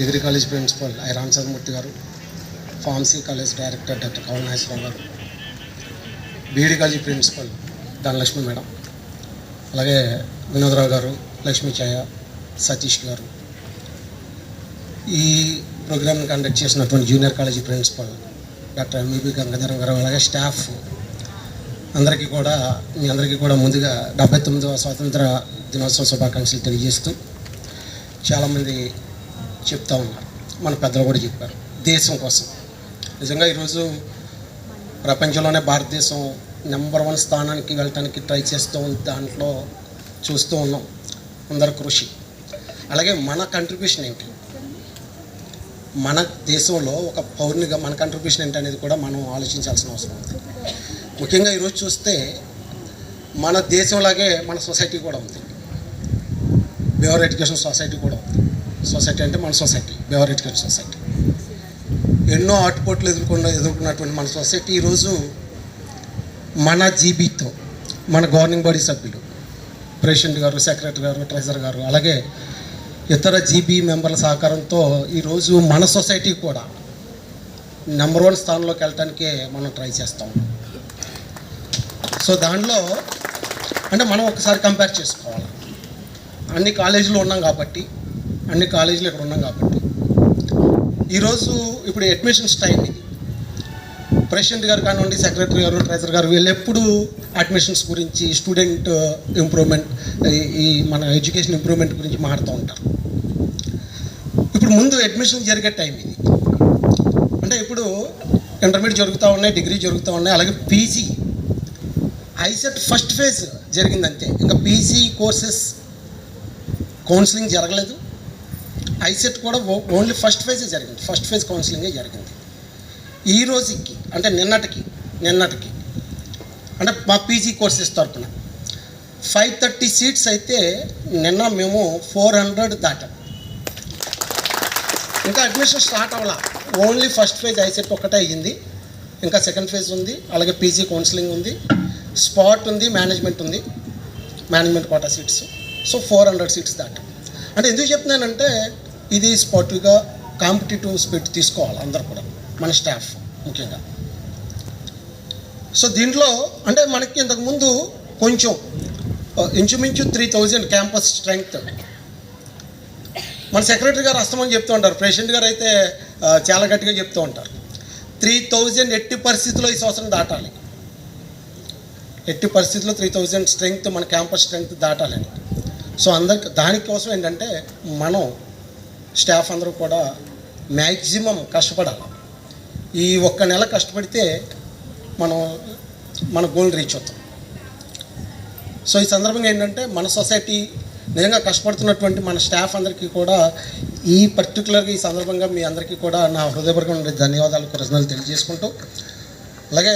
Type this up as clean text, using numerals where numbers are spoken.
Degree college principal I Ramachandramurthy garu, pharmacy college director doctor Kaval Nageswararao garu, BEd college principal Dhanalakshmi madam, అలాగే వినోదరావు గారు, లక్ష్మీ ఛాయ, సతీష్ గారు, ఈ ప్రోగ్రామ్ని కండక్ట్ చేసినటువంటి junior college principal doctor MEB Gangadharam garu, అలాగే స్టాఫ్ అందరికీ కూడా మీ అందరికీ కూడా ముందుగా 79వ స్వాతంత్ర దినోత్సవ శుభాకాంక్షలు తెలియజేస్తూ, చాలామంది చెప్తా ఉన్నారు, మన పెద్దలు కూడా చెప్పారు, దేశం కోసం. నిజంగా ఈరోజు ప్రపంచంలోనే భారతదేశం నెంబర్ 1 స్థానానికి వెళ్ళటానికి ట్రై చేస్తూ దాంట్లో చూస్తూ ఉన్నాం అందరి కృషి. అలాగే మన కంట్రిబ్యూషన్ ఏంటి, మన దేశంలో ఒక పౌరునిగా మన కంట్రిబ్యూషన్ ఏంటి అనేది కూడా మనం ఆలోచించాల్సిన అవసరం ఉంది. ముఖ్యంగా ఈరోజు చూస్తే మన దేశంలాగే మన సొసైటీ కూడా ఉంది, బిహేవియర్ ఎడ్యుకేషన్ సొసైటీ కూడా ఉంది. సొసైటీ అంటే మన సొసైటీ, బిహేవియర్ ఎడ్యుకేషన్ సొసైటీ. ఎన్నో ఆటుపోట్లు ఎదుర్కొన్నటువంటి మన సొసైటీ ఈరోజు మన జీబీతో, మన గవర్నింగ్ బాడీ సభ్యులు, ప్రెసిడెంట్ గారు, సెక్రటరీ గారు, ట్రెజరర్ గారు, అలాగే ఇతర జీబీ మెంబర్ల సహకారంతో ఈరోజు మన సొసైటీ కూడా నెంబర్ 1 స్థానంలోకి వెళ్ళటానికే మనం ట్రై చేస్తాం. సో దాంట్లో అంటే మనం ఒకసారి కంపేర్ చేసుకోవాలి. అన్ని కాలేజీలు ఉన్నాం కాబట్టి, అన్ని కాలేజీలు ఇక్కడ ఉన్నాం కాబట్టి ఈరోజు ఇప్పుడు అడ్మిషన్స్ టైం ఇది. ప్రెసిడెంట్ గారు కానివ్వండి, సెక్రటరీ గారు, ట్రెజరర్ గారు, వీళ్ళు ఎప్పుడు అడ్మిషన్స్ గురించి, స్టూడెంట్ ఇంప్రూవ్మెంట్, ఈ మన ఎడ్యుకేషన్ ఇంప్రూవ్మెంట్ గురించి మాట్లాడుతూ ఉంటారు. ఇప్పుడు ముందు అడ్మిషన్ జరిగే టైం ఇది. అంటే ఇప్పుడు ఇంటర్మీడియట్ జరుగుతూ ఉన్నాయి, డిగ్రీ జరుగుతూ ఉన్నాయి, అలాగే పీజీ ఐసెట్ ఫస్ట్ ఫేజ్ జరిగిందంతే. ఇంకా పీజీ కోర్సెస్ కౌన్సిలింగ్ జరగలేదు. ఐసెట్ కూడా ఓన్లీ ఫస్ట్ ఫేజే జరిగింది, ఫస్ట్ ఫేజ్ కౌన్సిలింగే జరిగింది. ఈ రోజుకి అంటే నిన్నటికి అంటే మా పీజీ కోర్సెస్ తరపున 530 సీట్స్ అయితే నిన్న మేము 400 దాటాం. ఇంకా అడ్మిషన్ స్టార్ట్ అవ్వాల, ఓన్లీ ఫస్ట్ ఫేజ్ ఐసెట్ ఒక్కటే అయ్యింది. ఇంకా సెకండ్ ఫేజ్ ఉంది, అలాగే పీజీ కౌన్సిలింగ్ ఉంది, స్పాట్ ఉంది, management quota seats. So 400 seats దాటాం. అంటే ఎందుకు చెప్తున్నానంటే ఇది స్పోర్టివ్గా కాంపిటేటివ్ స్పిరిట్ తీసుకోవాలి అందరూ కూడా, మన స్టాఫ్ ముఖ్యంగా. సో దీంట్లో అంటే మనకి ఇంతకుముందు కొంచెం ఇంచుమించు 3000 క్యాంపస్ స్ట్రెంగ్త్. మన సెక్రటరీ గారు అస్తమని చెప్తూ ఉంటారు, ప్రెసిడెంట్ గారు అయితే చాలా గట్టిగా చెప్తూ ఉంటారు, 3000 ఎట్టి పరిస్థితుల్లో ఈ సంవత్సరం దాటాలి, ఎట్టి పరిస్థితుల్లో 3000 స్ట్రెంగ్త్, మన క్యాంపస్ స్ట్రెంగ్త్ దాటాలని. సో దానికోసం ఏంటంటే మనం స్టాఫ్ అందరూ కూడా మ్యాక్సిమం కష్టపడాలి. ఈ ఒక్క నెల కష్టపడితే మనం మన గోల్ రీచ్ అవుతాం. సో ఈ సందర్భంగా ఏంటంటే మన సొసైటీ నిజంగా కష్టపడుతున్నటువంటి మన స్టాఫ్ అందరికీ కూడా ఈ పర్టికులర్గా ఈ సందర్భంగా మీ అందరికీ కూడా నా హృదయపూర్వక ధన్యవాదాలు, కృతజ్ఞతలు తెలియజేసుకుంటూ, అలాగే